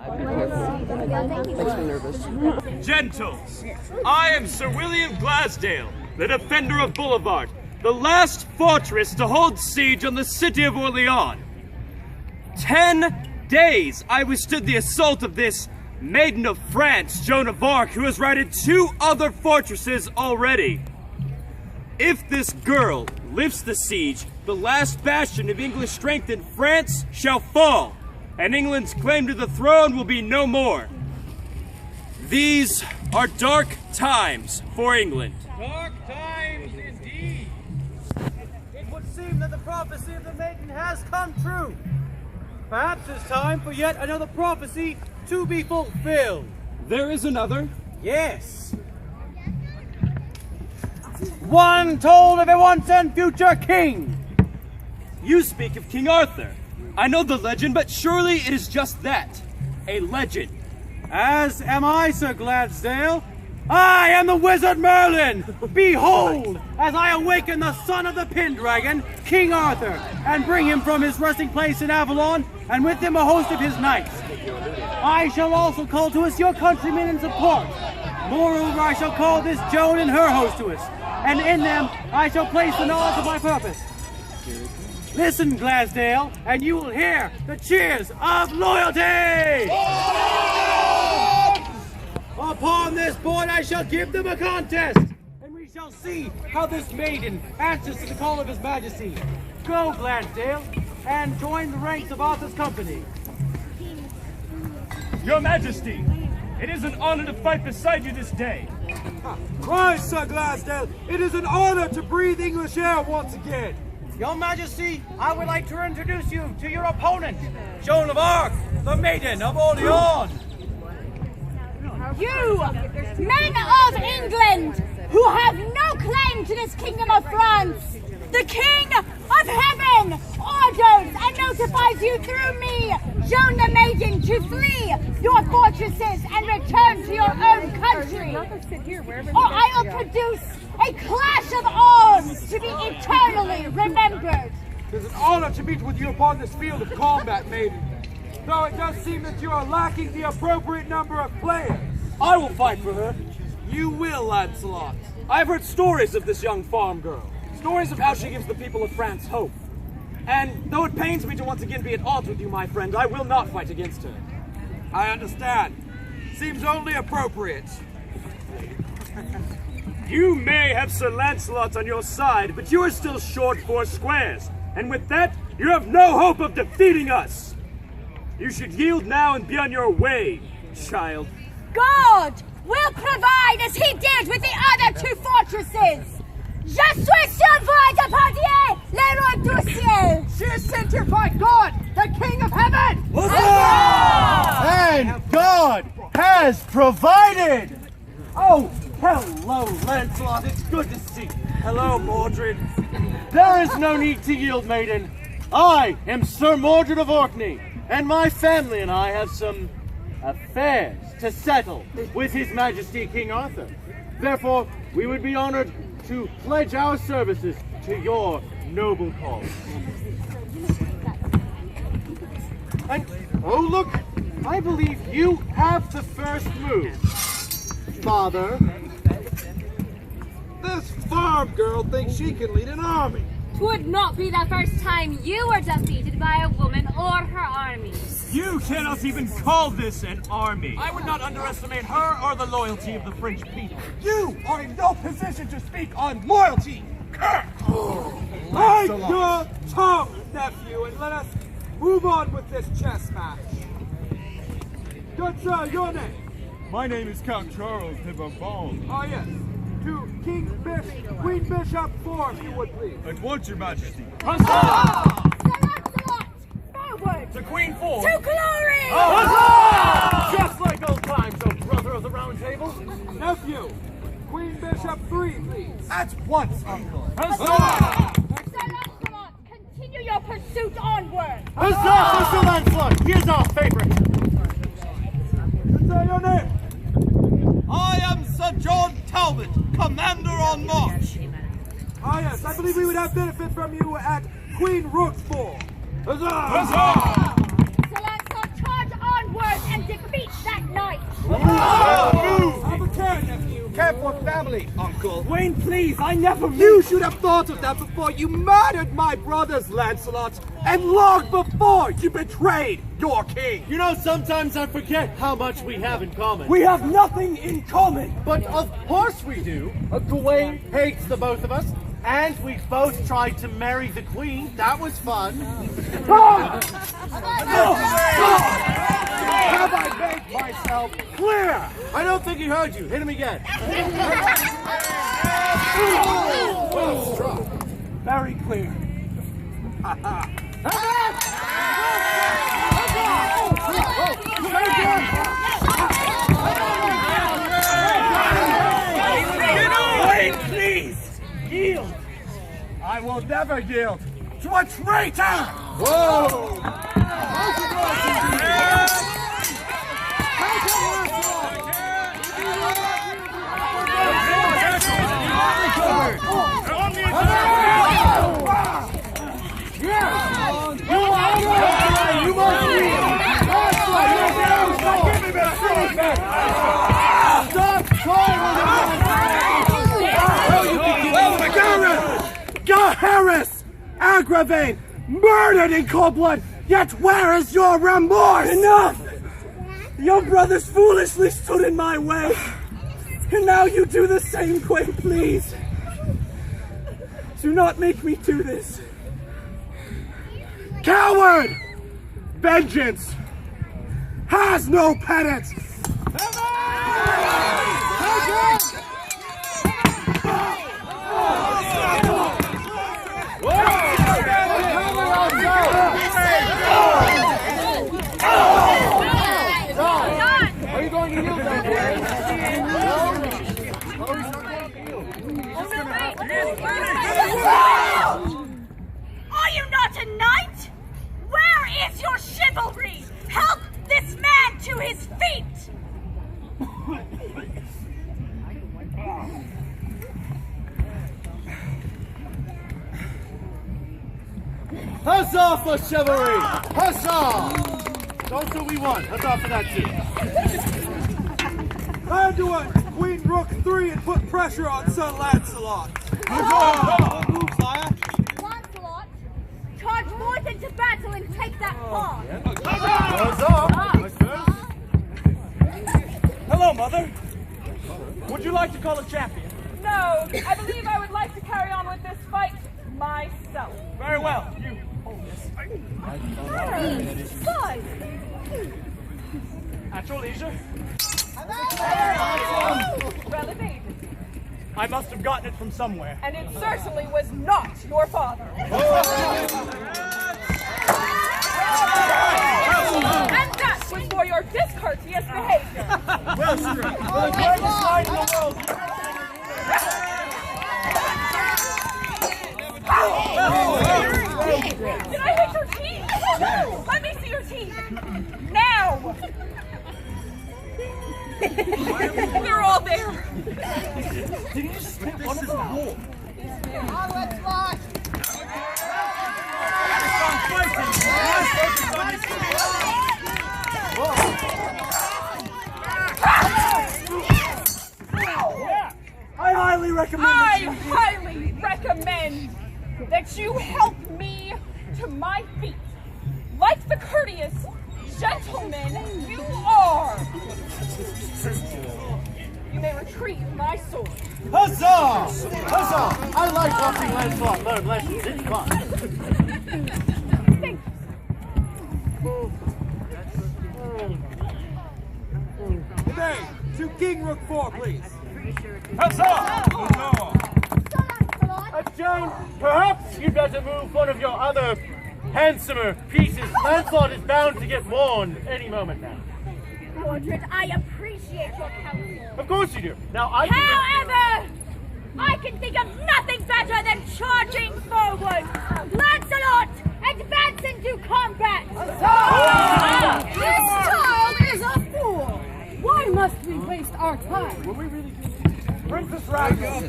Makes me nervous. Gentles, I am Sir William Glasdale, the defender of Boulevard, the last fortress to hold siege on the city of Orleans. 10 days I withstood the assault of this maiden of France, Joan of Arc, who has righted 2 other fortresses already. If this girl lifts the siege, the last bastion of English strength in France shall fall, and England's claim to the throne will be no more. These are dark times for England. Dark times indeed. It would seem that the prophecy of the maiden has come true. Perhaps it's time for yet another prophecy to be fulfilled. There is another. Yes. One told of a once and future king. You speak of King Arthur. I know the legend, but surely it is just that, a legend. As am I, Sir Gladsdale. I am the wizard Merlin. Behold, as I awaken the son of the Pendragon, King Arthur, and bring him from his resting place in Avalon, and with him a host of his knights. I shall also call to us your countrymen in support. Moreover, I shall call this Joan and her host to us, and in them I shall place the knowledge of my purpose. Listen, Gladsdale, and you will hear the cheers of loyalty! Upon this board I shall give them a contest, and we shall see how this maiden answers to the call of his majesty. Go, Gladsdale, and join the ranks of Arthur's company. Your Majesty, it is an honor to fight beside you this day. Right, Sir Gladsdale, it is an honor to breathe English air once again. Your Majesty, I would like to introduce you to your opponent, Joan of Arc, the Maiden of Orleans. You, men of England, who have no claim to this kingdom of France, the King of Heaven orders and notifies you through me, Joan the Maiden, to flee your fortresses and return to your own country, or I will produce a clash of arms to be eternally remembered. It is an honor to meet with you upon this field of combat, Maiden. Though it does seem that you are lacking the appropriate number of players. I will fight for her. You will, Lancelot. I've heard stories of this young farm girl. Stories of how she gives the people of France hope. And though it pains me to once again be at odds with you, my friend, I will not fight against her. I understand. Seems only appropriate. You may have Sir Lancelot on your side, but you are still short 4 squares. And with that, you have no hope of defeating us. You should yield now and be on your way, child. God will provide as he did with the other 2 fortresses. Je suis surveillé de Pardieu, le roi du ciel. She is sent here by God, the King of Heaven. And God has provided. Oh, hello, Lancelot. It's good to see you. Hello, Mordred. There is no need to yield, maiden. I am Sir Mordred of Orkney, and my family and I have some affairs to settle with His Majesty King Arthur. Therefore, we would be honored to pledge our services to your noble cause. And, oh look, I believe you have the first move. Father. This farm girl thinks she can lead an army. Would not be the first time you were defeated by a woman or her armies. You cannot even call this an army. I would not underestimate her or the loyalty of the French people. You are in no position to speak on loyalty. Take your tongue, nephew, and let us move on with this chess match. Good sir, your name? My name is Count Charles de Bourbon. Oh yes. To Queen Bishop 4, if you would please. At once, Your Majesty. Sir Lancelot, forward! To Queen 4. To glory! Just like old times, oh brother of the round table. Nephew, Queen Bishop 3, please. At once, uncle. Sir Lancelot, continue your pursuit onward! Huzzah, Sir Lancelot! He is our favorite. Good sir, your name? I am Sir John Talbot, Commander on March. Ah yes, I believe we would have benefit from you at Queen Rook 4. Huzzah! Huzzah! Sir Lancelot, charge onward and family, Uncle. Wayne, please, I never meant... You should have thought of that before you murdered my brothers, Lancelot, and long before you betrayed your king. You know, sometimes I forget how much we have in common. We have nothing in common. But of course we do. Gawain hates the both of us, and we both tried to marry the queen. That was fun. Have I made myself clear? I don't think he heard you. Hit him again. Very clear. Wait, please! Yield! I will never yield to a traitor! Whoa! Harris! Aggravate! Murdered in cold blood! Yet where is your remorse? Enough! Your brothers foolishly stood in my way. And now you do the same, Gawain, please. Do not make me do this. Coward! Vengeance has no penance! Are you going to yield that Are you not a knight? Where is your chivalry? Help this man to his feet! Huzzah for chivalry! Huzzah! Also we won. Huzzah for that too. Time to Queen Rook 3 and put pressure on Sir Lancelot. Lancelot, charge forth into battle and take that paw. Hello, Mother. Would you like to call a champion? No, I believe I would like to carry on with this fight myself. Very well. You hold this. Fine. At your leisure. Well evaded. I must have gotten it from somewhere. And it certainly was not your father. And that was for your discourteous behavior. Well, sir, for the greatest knight in the world. Did I hit your teeth? Let me see your teeth. Now. They're all there. Did you just spit one of the wall? I highly recommend that you help me to my feet, like the courteous gentleman you are. You may retrieve my sword. Huzzah! Huzzah! I like watching Lancelot learn lessons. It's fun. Thank you. Today, to King Rook 4, please. Jane, perhaps you'd better move one of your other handsomer pieces. Lancelot is bound to get warned any moment now. Mordred, I appreciate your counsel. Of course you do. Now, However, I can think of nothing better than charging forward. Lancelot, advance into combat. This child is a fool. Why must we waste our time? Will we really do this? Princess Ragnar,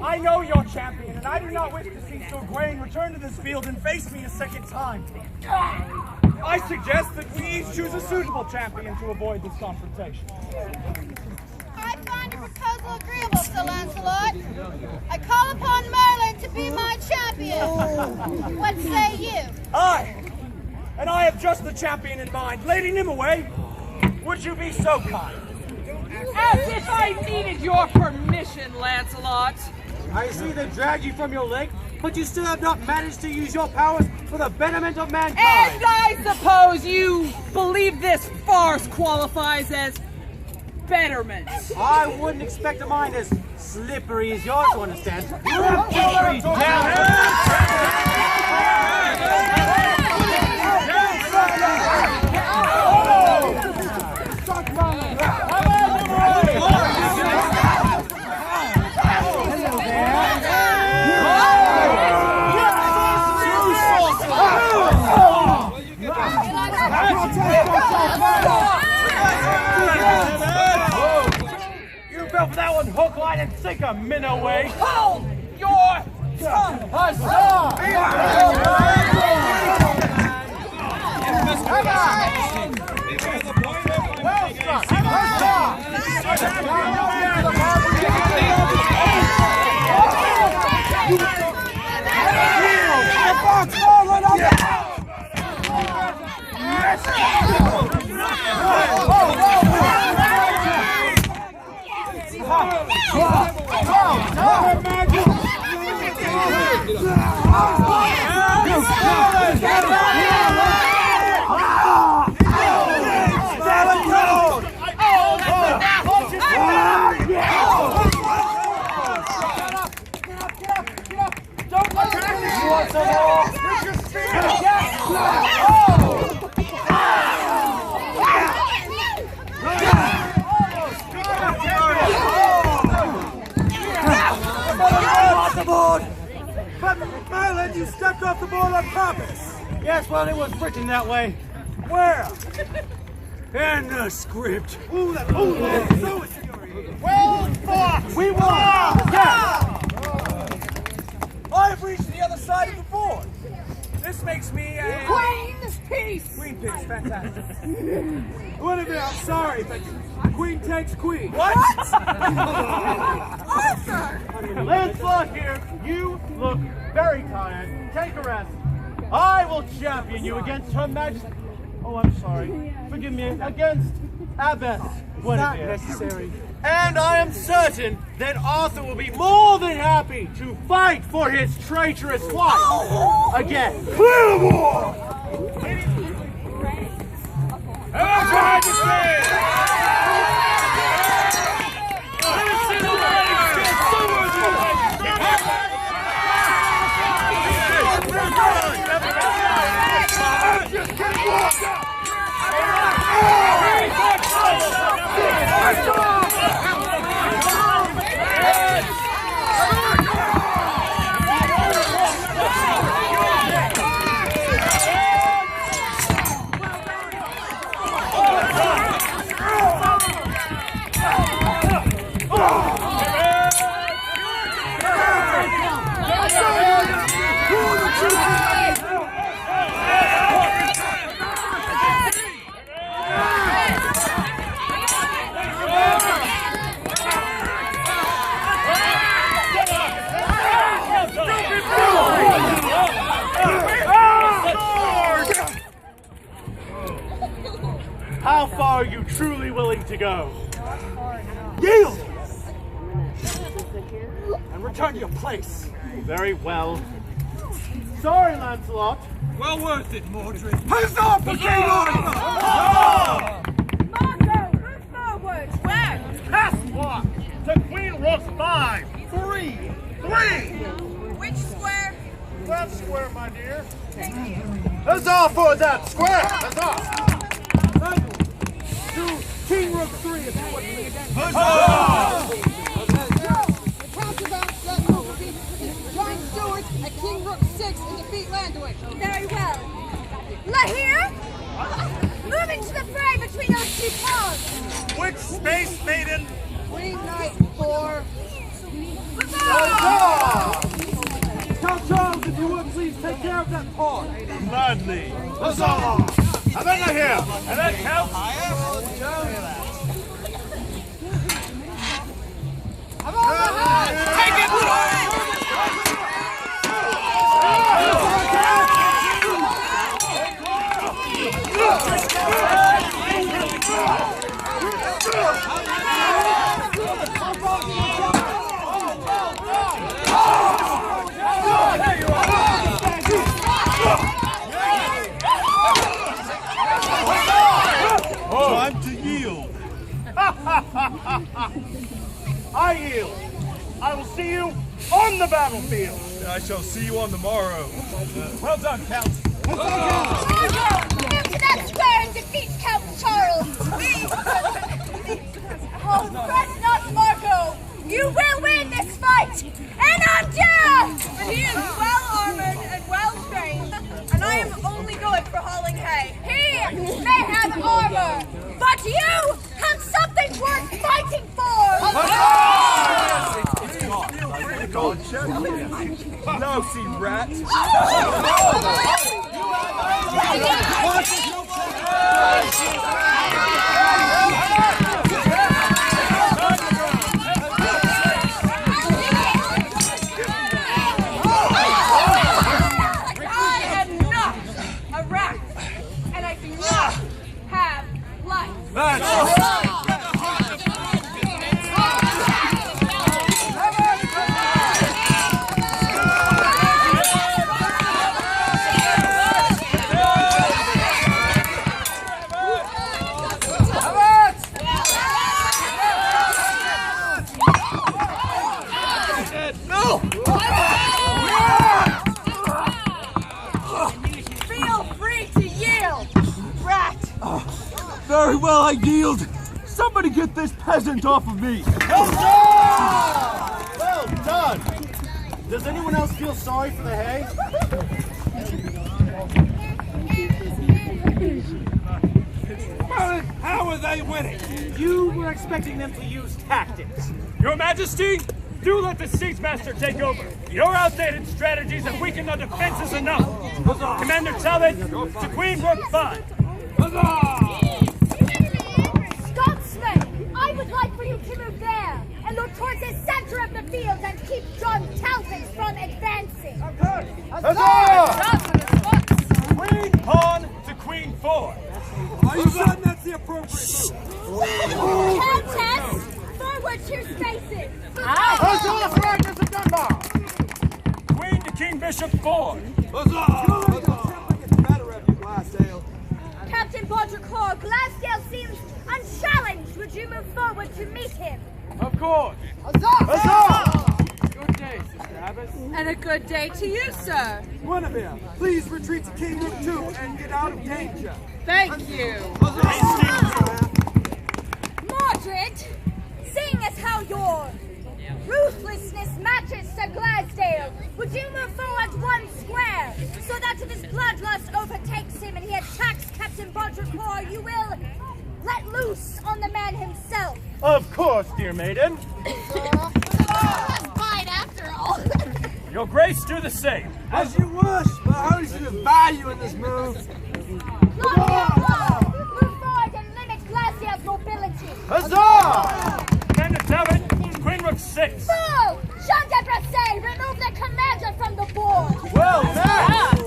I know you're champion, and I do not wish to see Sir Gawain return to this field and face me a second time. I suggest that we each choose a suitable champion to avoid this confrontation. I find your proposal agreeable, Sir Lancelot. I call upon Merlin to be my champion. What say you? Aye, and I have just the champion in mind. Lady Nimue, would you be so kind? As if I needed your permission, Lancelot. I see they dragged you from your lake, but you still have not managed to use your powers for the betterment of mankind. And I suppose you believe this farce qualifies as betterment. I wouldn't expect a mind as slippery as yours to understand. You fell for that one hook, line, and sinker, minnow way. Hold your tongue! But Merlin, you stepped off the board on purpose. Yes, well, it was written that way. Where? In the script. Well fought! We won! Yes! I've reached the other side of the board. This makes me a... Queen's peace! Queen piece, fantastic. What a minute, I'm sorry, but queen takes queen. What? Arthur! Lancelot here, you look very tired. Take a rest. I will champion you against Her Majesty. Oh, I'm sorry. Forgive me. Against Abbess. Not necessary. And I am certain that Arthur will be more than happy to fight for his traitorous wife again. Clear the board! How far are you truly willing to go? Yield! And return to your place. Very well. Sorry, Lancelot. Well worth it, Mordred. Huzzah for King Arthur! Marco, move forward. Where? Chessboard to Queen Rook's 5. 3. Which square? That square, my dear. Thank you. Huzzah for that square! Huzzah! To King Rook 3 if you would please. The Counterabout set will defeat John Stewart at King Rook 6 and defeat Landwick. Very well. Lahir, move into the fray between those two pawns. Which space maiden? Queen Knight 4. Count Charles, if you would please take care of that pawn. Gladly. Huzzah! And then here. And then Count. time to yield. I yield. I will see you on the battlefield. I shall see you on the morrow. Well done, Count. Move to that square and defeat Count Charles. Oh, fret not, Marco. You will win this fight. And I'm down. But he is well armored and well trained, and I am only good for hauling hay. He may have armor, but you have something worth fighting for. Lousy rat. I am not a rat, and I do not have life. Feel free to yield, rat. Very well, I yield. Somebody get this peasant off of me. Well done. Does anyone else feel sorry for the hay? How are they winning? You were expecting them to use tactics. Your Majesty, do let the siege master take over. Your outdated strategies have weakened our defenses enough. Commander Talbot, to Queen Rook 5. Scotsman, I would like for you to move there and look towards the center of the field and keep John Talbot from advancing. Queen Pawn to Queen 4. Are you certain that's the appropriate move? Countess, forward to your spaces. Queen to King Bishop 4. Captain Baudricourt, Glasdale seems unchallenged. Would you move forward to meet him? Of course. Good day, Sister Abbess. And a good day to you, sir. Guinevere, please retreat to King Rook 2 and get out of danger. Thank you. Mordred, seeing as how your ruthlessness matches Sir Glasdale, would you move forward one square so that if his bloodlust overtakes him and he attacks Captain Baudricourt, you will let loose on the man himself? Of course, dear maiden. That's fine after all. Your Grace, do the same. As you wish, but I only see the value in this move. Claudia, move forward and limit Glasdale's mobility. Huzzah! Commander Talbot, Queen Rook 6. Fool! Jean de Brassey, remove the commander from the board. Well done!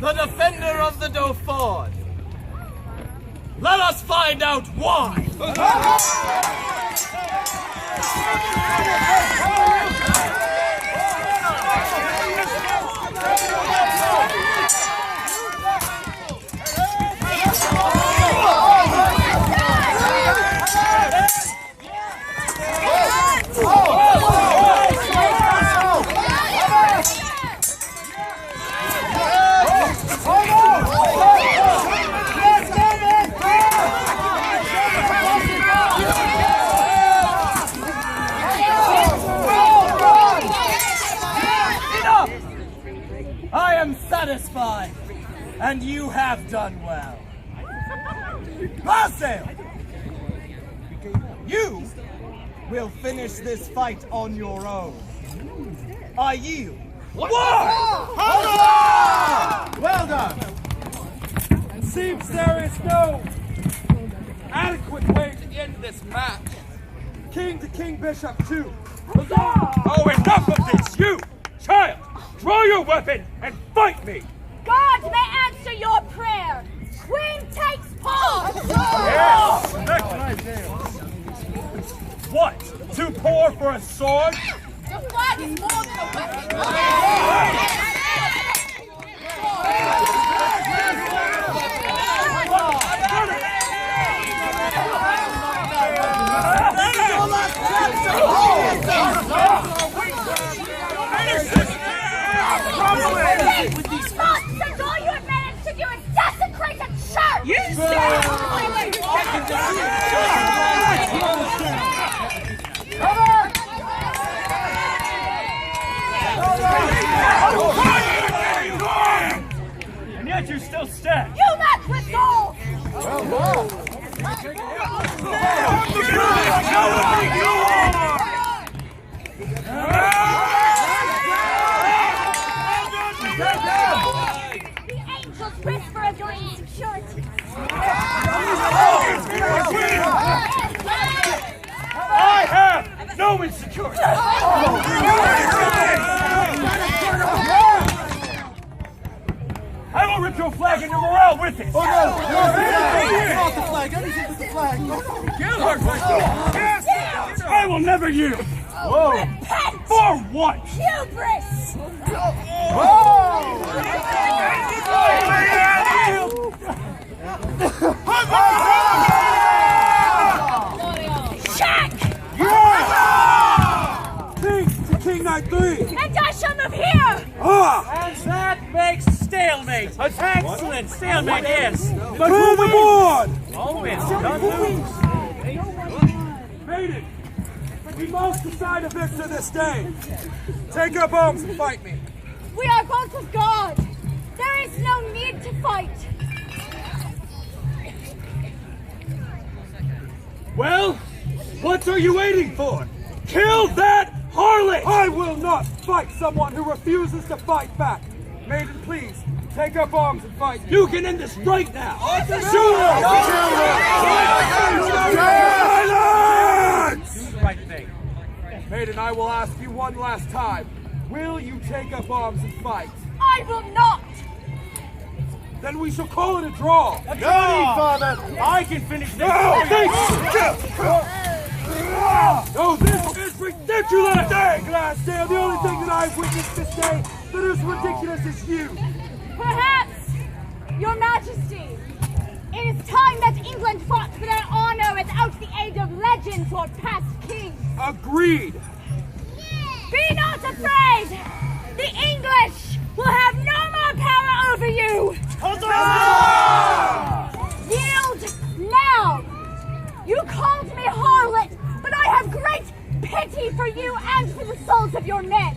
The defender of the Dauphin. Let us find out why. I am satisfied, and you have done well. Glasdale, you will finish this fight on your own. I yield. What? Well done! It seems there is no adequate way to end this match. King to King Bishop 2. Oh, enough of this! You, child, draw your weapon and fight me! God may answer your prayer. Queen takes pawn. Yes! What? Too poor for a sword? The flag is more than a weapon. And yet you still stand. You lack resolve! The angels whisper of your insecurity. I have no insecurity. I will rip your flag and your morale with it. Oh no! Not the flag! Anything but the flag! I will never yield. Whoa. Repent! For what? Hubris! Check! King to King Knight 3! And I shall move here! And that makes stalemate. Excellent stalemate, yes. But who the board? Maiden, we must decide a victor this day. Take up arms and fight me. We are both of God. There is no need to fight. Well, what are you waiting for? Kill that harlot! I will not fight someone who refuses to fight back. Maiden, please, take up arms and fight me. You can end this right now! Silence! Do the right thing. Maiden, I will ask you one last time. Will you take up arms and fight? I will not! Then we shall call it a draw. No, Father. I can finish this. Oh, this is ridiculous! Dang, Glassdale, the only thing that I've witnessed this day that is ridiculous is you. Perhaps, Your Majesty, it is time that England fought for their honor without the aid of legends or past kings. Agreed. Be not afraid! The English will have no more power over you! Yield now! You called me harlot, but I have great pity for you and for the souls of your men.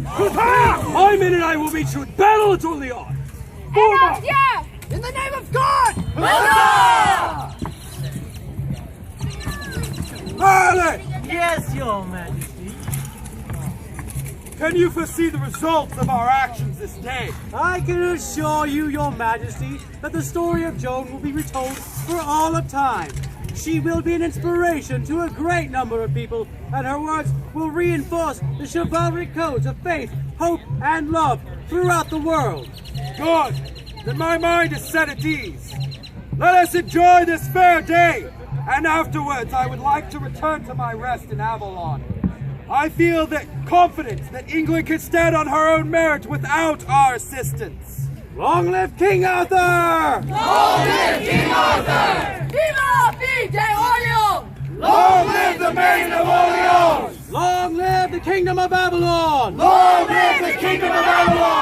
My men and I will meet you at battle at Orleans! And adieu! In the name of God! Harlot! Yes, Your Majesty. Can you foresee the results of our actions this day? I can assure you, Your Majesty, that the story of Joan will be retold for all of time. She will be an inspiration to a great number of people, and her words will reinforce the chivalric codes of faith, hope, and love throughout the world. Good. Then my mind is set at ease. Let us enjoy this fair day, and afterwards I would like to return to my rest in Avalon. I feel that confidence that England can stand on her own merit without our assistance. Long live King Arthur! Long live King Arthur! Viva Fille d'Orléans! Long live the Maiden of Orleans! Long live the Kingdom of Avalon! Long live the Kingdom of Avalon!